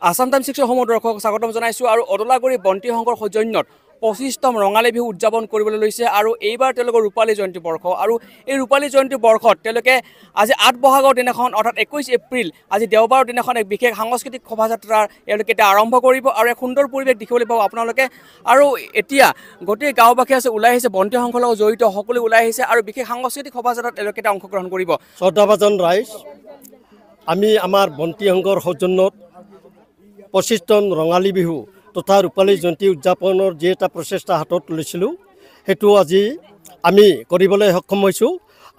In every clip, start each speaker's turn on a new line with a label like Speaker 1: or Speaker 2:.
Speaker 1: Assam times 6 সমূহ দৰ্শক স্বাগতম জনাইছোঁ আৰু অদলাগুৰি বন্তি সংঘৰ সৌজন্যত 25তম ৰঙালী বিহু উদযাপন কৰিবলৈ লৈছে আৰু এইবাৰ তেওঁলোকৰ ৰূপালী জয়ন্তী বৰ্ষ আৰু এই ৰূপালী জয়ন্তী বৰ্ষত তেওঁলোকে আজি ৮ বহাগৰ দিনাখন অৰ্থাৎ 21 এপ্ৰিল আজি দেওবাৰৰ দিনাখন এক বিশেষ সাংস্কৃতিক শোভাযাত্ৰাৰ তেওঁলোকে এতিয়া আৰম্ভ কৰিব আৰু এক সুন্দৰ পৰিৱেশ দেখিবলৈ পাব আপোনালোকে আৰু এতিয়া গোটেই গাঁওবাসী আছে ওলাই আহিছে বন্তি সংঘৰ লগত জড়িত সকলো ওলাই আহিছে আৰু বিশেষ সাংস্কৃতিক শোভাযাত্ৰাত তেওঁলোকে এতিয়া অংশগ্ৰহণ কৰিব।
Speaker 2: শ্ৰদ্ধাভাজন ৰাইজ, আমি আমাৰ বন্তি সংঘৰ সৌজন্যত 25তম ৰঙালী বিহু তথা ৰূপালী জয়ন্তী উদযাপনৰ যি এটা প্ৰচেষ্টা হাতত লৈছিলোঁ সেইটো আজি আমি কৰিবলৈ সক্ষম হৈছোঁ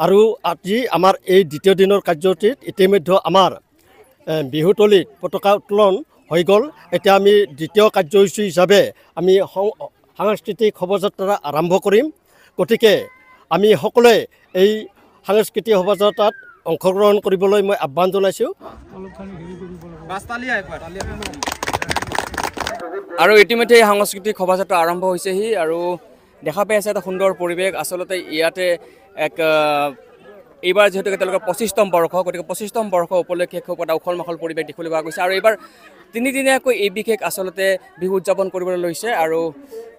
Speaker 2: আৰু আজি আমাৰ এই দ্বিতীয় দিনৰ কাৰ্যসূচীত ইতিমধ্যে আমাৰ বিহুতলীত পতাকা উত্তোলন হৈ গ'ল। এতিয়া আমি দ্বিতীয় কাৰ্যসূচী হিচাপে আমি সাংস্কৃতিক শোভাযাত্ৰা আৰম্ভ কৰিম। গতিকে আমি সকলোৱে এই সাংস্কৃতিক শোভাযাত্ৰাত অংশগ্ৰহণ কৰিবলৈ মই আহ্বান জনাইছোঁ।
Speaker 1: আৰু ইতিমধ্যে এই সাংস্কৃতিক শোভাযাত্ৰা আৰম্ভ হৈছেহি আৰু দেখা পাই আছে এটা সুন্দৰ পৰিৱেশ। আচলতে ইয়াতে এক এইবাৰ যিহেতুকে তেওঁলোকৰ 25তম বৰ্ষ, গতিকে 25তম বৰ্ষ উপলক্ষে খুব এটা উখল মাখল পৰিৱেশ দেখিবলৈ পোৱা গৈছে আৰু এইবাৰ তিনিদিনীয়াকৈ এই বিশেষ আচলতে বিহু উদযাপন কৰিবলৈ লৈছে আৰু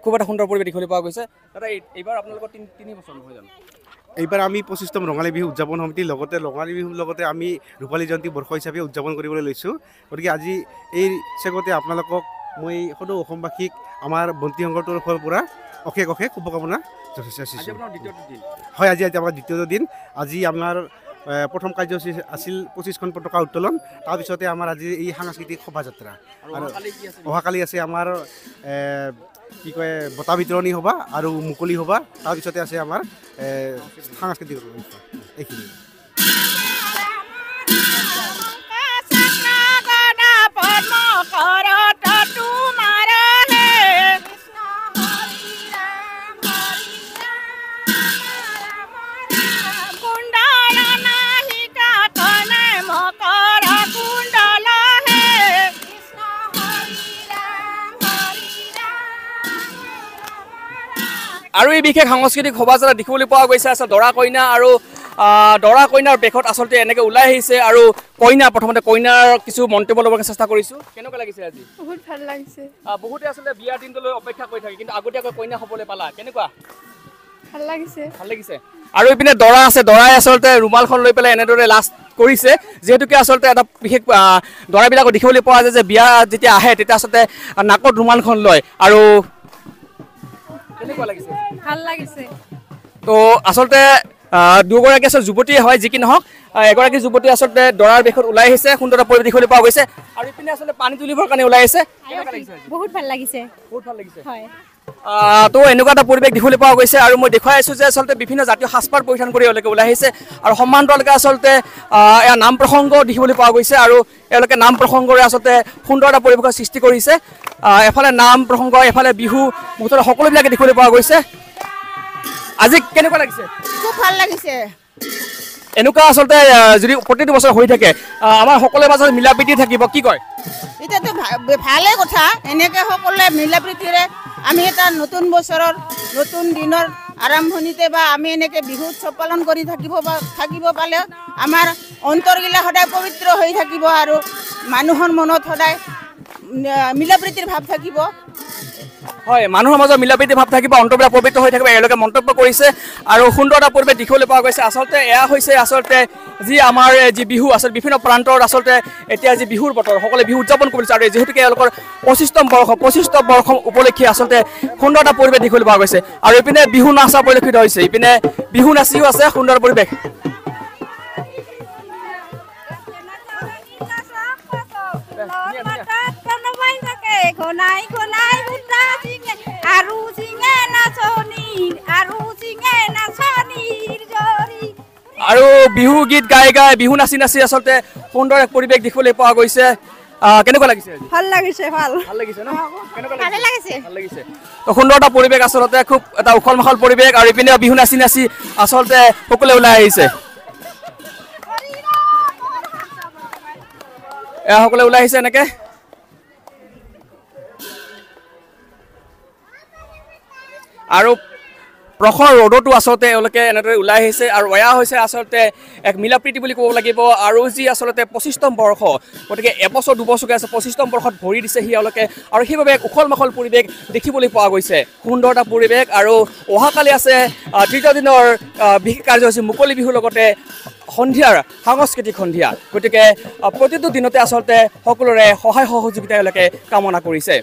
Speaker 1: খুব এটা সুন্দৰ পৰিৱেশ দেখিবলৈ পোৱা গৈছে। দাদা, এইবাৰ আপোনালোকৰ 3 বছৰ নহয় জানো?
Speaker 3: এইবাৰ আমি 25তম ৰঙালী বিহু উদযাপন সমিতিৰ লগতে ৰঙালী বিহুৰ লগতে আমি ৰূপালী জয়ন্তী বৰ্ষ হিচাপে উদযাপন কৰিবলৈ লৈছোঁ। গতিকে আজি এই চেগতে আপোনালোকক মই সদৌ অসমবাসীক আমাৰ বন্তি সংঘৰ তৰফৰ পৰা অশেষ শুভকামনা জনাইছোঁ। হয়, আজি আমাৰ দ্বিতীয় দিন। আজি আমাৰ প্ৰথম কাৰ্যসূচী আছিল 25খন পতাকা উত্তোলন, তাৰপিছতে আমাৰ আজি এই সাংস্কৃতিক শোভাযাত্ৰা আৰু অহাকালি আছে আমাৰ কি কয় বঁটা বিতৰণী সভা আৰু মুকলি সভা, তাৰপিছতে আছে আমাৰ সাংস্কৃতিক এইখিনি।
Speaker 1: আৰু এই বিশেষ সাংস্কৃতিক শোভাযাত্ৰা দেখিবলৈ পোৱা গৈছে আছে দৰা কইনা আৰু দৰা কইনাৰ বেশত আচলতে এনেকৈ ওলাই আহিছে আৰু প্ৰথমতে কইনাৰ কিছু মন্তব্য ল'বলৈ চেষ্টা কৰিছোঁ। কেনেকুৱা লাগিছে আজি?
Speaker 4: বহুত ভাল লাগিছে।
Speaker 1: বহুতে আচলতে বিয়াৰ দিনটোলৈ অপেক্ষা কৰি থাকে, কিন্তু আগতীয়াকৈ কইনা হ'বলৈ পালা, কেনেকুৱা?
Speaker 4: ভাল লাগিছে।
Speaker 1: ভাল লাগিছে। আৰু এইপিনে দৰা আছে, দৰাই আচলতে ৰুমালখন লৈ পেলাই এনেদৰে লাজ কৰিছে, যিহেতুকে আচলতে এটা বিশেষ দৰাবিলাকো দেখিবলৈ পোৱা যায় যে বিয়া যেতিয়া আহে তেতিয়া আচলতে নাকত ৰুমালখন লয়। আৰু কেনেকুৱা লাগিছে?
Speaker 4: ভাল লাগিছে।
Speaker 1: তো আচলতে দুগৰাকী আচলতে যুৱতীয়ে হয়, যি কি নহওক এগৰাকী যুৱতী আচলতে দৰাৰ বেশত ওলাই আহিছে, সুন্দৰ পৰিৱেশ দেখিবলৈ পোৱা গৈছে আৰু ইপিনে আচলতে পানী তুলিবৰ কাৰণে ওলাই আহিছে।
Speaker 4: বহুত ভাল লাগিছে।
Speaker 1: বহুত ভাল লাগিছে।
Speaker 4: হয়।
Speaker 1: তো এনেকুৱা এটা পৰিৱেশ দেখিবলৈ পোৱা গৈছে আৰু মই দেখুৱাই আছোঁ যে আচলতে বিভিন্ন জাতীয় সাজপাৰ পৰিধান কৰি এওঁলোকে ওলাই আহিছে আৰু সন্মানটোলৈকে আচলতে এয়া নাম প্ৰসংগ দেখিবলৈ পোৱা গৈছে আৰু এওঁলোকে নাম প্ৰসংগৰে আচলতে সুন্দৰ এটা পৰিৱেশৰ সৃষ্টি কৰিছে। এফালে নাম প্ৰসংগ, এফালে বিহু, মুঠতে সকলোবিলাকে দেখিবলৈ পোৱা গৈছে। আজি কেনেকুৱা লাগিছে?
Speaker 4: খুব ভাল লাগিছে।
Speaker 1: এনেকুৱা আচলতে যদি প্ৰতিটো বছৰ হৈ থাকে আমাৰ সকলোৰে মাজত মিলা প্ৰীতি থাকিব, কি কয়?
Speaker 5: এতিয়াতো ভালে কথা, এনেকৈ সকলোৱে মিলা প্ৰীতিৰে আমি এটা নতুন বছৰৰ নতুন দিনৰ আৰম্ভণিতে বা আমি এনেকৈ বিহু উৎসৱ পালন কৰি থাকিব পালে আমাৰ অন্তৰগিলা সদায় পবিত্ৰ হৈ থাকিব আৰু মানুহৰ মনত সদায় মিলা প্ৰীতিৰ ভাৱ থাকিব।
Speaker 1: হয়, মানুহৰ মাজত মিলা প্ৰীতি ভাৱ থাকিব, অন্তৰবিলাক পবিত্ৰ হৈ থাকিব, এওঁলোকে মন্তব্য কৰিছে আৰু সুন্দৰ এটা পৰিৱেশ দেখিবলৈ পোৱা গৈছে। আচলতে এয়া হৈছে আচলতে যি আমাৰ যি বিহু আচলতে বিভিন্ন প্ৰান্তত আচলতে এতিয়া যি বিহুৰ বতৰ, সকলোৱে বিহু উদযাপন কৰিছে আৰু যিহেতুকে এওঁলোকৰ 25তম বৰ্ষ উপলক্ষে আচলতে সুন্দৰ এটা পৰিৱেশ দেখিবলৈ পোৱা গৈছে আৰু ইপিনে বিহু নাচা পৰিলক্ষিত হৈছে, ইপিনে বিহু নাচিও আছে, সুন্দৰ পৰিৱেশ। আৰু বিহু গীত গাই গাই বিহু নাচি নাচি আচলতে সুন্দৰ এক পৰিৱেশ দেখিবলৈ পোৱা গৈছে। কেনেকুৱা লাগিছে?
Speaker 4: ভাল লাগিছে। ভাল
Speaker 1: লাগিছে ন? কেনেকুৱা
Speaker 4: ভালে লাগিছে।
Speaker 1: ভাল লাগিছে। তো সুন্দৰ এটা পৰিৱেশ, আচলতে খুব এটা উখল মাখল পৰিৱেশ আৰু ইপিনে বিহু নাচি নাচি আচলতে সকলোৱে ওলাই আহিছে। সকলোৱে ওলাই আহিছে এনেকে। আৰু প্ৰখৰ ৰ'দতো আচলতে এওঁলোকে এনেদৰে ওলাই আহিছে আৰু এয়া হৈছে আচলতে এক মিলাপ্ৰীতি বুলি ক'ব লাগিব আৰু যি আচলতে 25তম বৰ্ষ গতিকে এবছৰ দুবছৰকৈ আছে 25তম বৰ্ষত ভৰি দিছেহি এওঁলোকে আৰু সেইবাবে এক উখল মাখল পৰিৱেশ দেখিবলৈ পোৱা গৈছে সুন্দৰ এটা পৰিৱেশ আৰু অহাকালি আছে তৃতীয় দিনৰ বিশেষ কাৰ্যসূচী মুকলি বিহুৰ লগতে সন্ধিয়াৰ সাংস্কৃতিক সন্ধিয়া গতিকে প্ৰতিটো দিনতে আচলতে সকলোৰে সহায় সহযোগিতা এওঁলোকে কামনা কৰিছে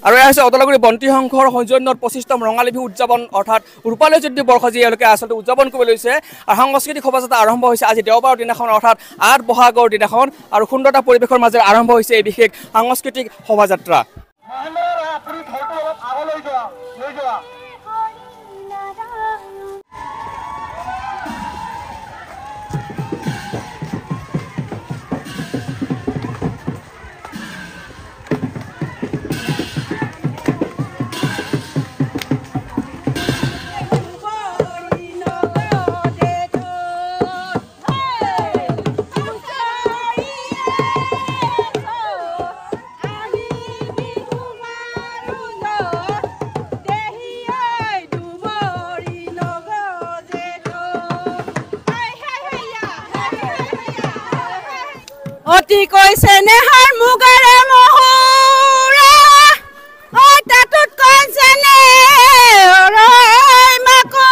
Speaker 1: আৰু এয়া হৈছে অদলাগুৰি বন্তি সংঘৰ সৌজন্যত 25তম ৰঙালী বিহু উদযাপন অৰ্থাৎ ৰূপালী জয়ন্তী বৰ্ষ যি এওঁলোকে আচলতে উদযাপন কৰিব লৈছে আৰু সাংস্কৃতিক শোভাযাত্ৰা আৰম্ভ হৈছে আজি দেওবাৰৰ দিনাখন অৰ্থাৎ 8 বহাগৰ দিনাখন আৰু সুন্দৰতা পৰিৱেশৰ মাজেৰে আৰম্ভ হৈছে এই বিশেষ সাংস্কৃতিক শোভাযাত্ৰা
Speaker 5: অতি কৈছে নেহাৰ মুগাৰে মহুৰা ঐ তাতোত কৈছে নে মাকো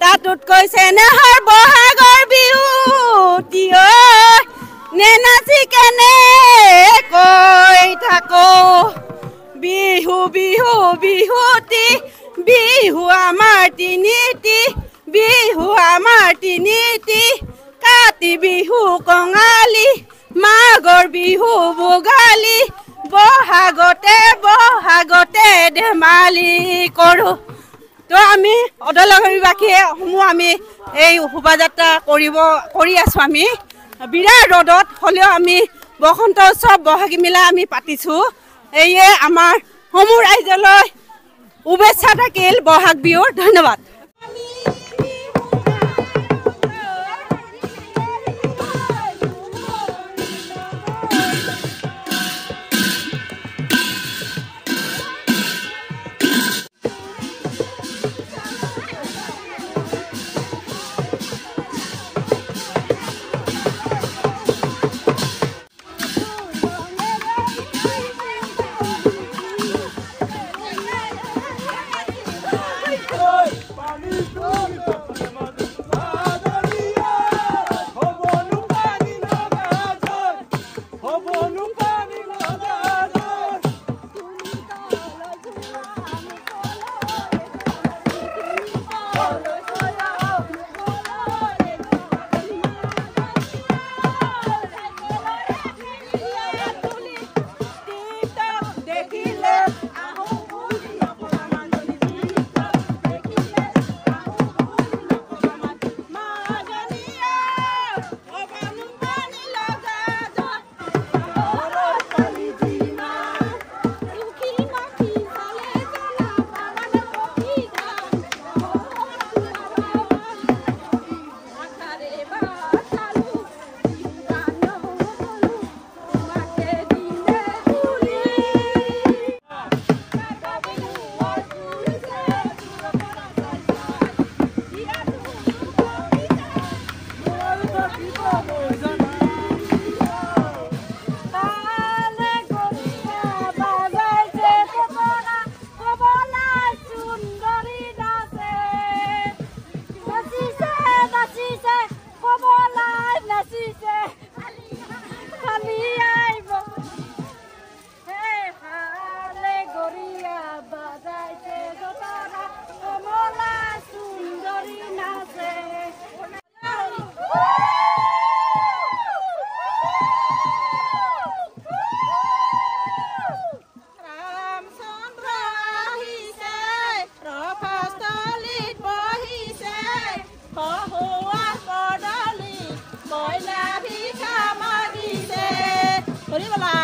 Speaker 5: তাতোত কৈছে নেহাৰ বহাগৰ বিহুতি নে নাচি কেনে কৈ থাকো বিহু বিহু বিহুতি বিহু আমাৰ তিনিটি বিহু আমাৰ তিনিটি কাতি বিহু কঙালী মাঘৰ বিহু ভোগালী বহাগতে ধেমালি কৰোঁ তো আমি অদলাগুৰিবাসীয়ে সমূহ আমি এই শোভাযাত্ৰা কৰি আছোঁ আমি বিৰাট ৰ'দত হ'লেও আমি বসন্ত উৎসৱ বহাগী মেলা আমি পাতিছোঁ এয়ে আমাৰ সমূহ ৰাইজলৈ শুভেচ্ছা থাকিল বহাগ বিহুৰ ধন্যবাদ
Speaker 6: Bye.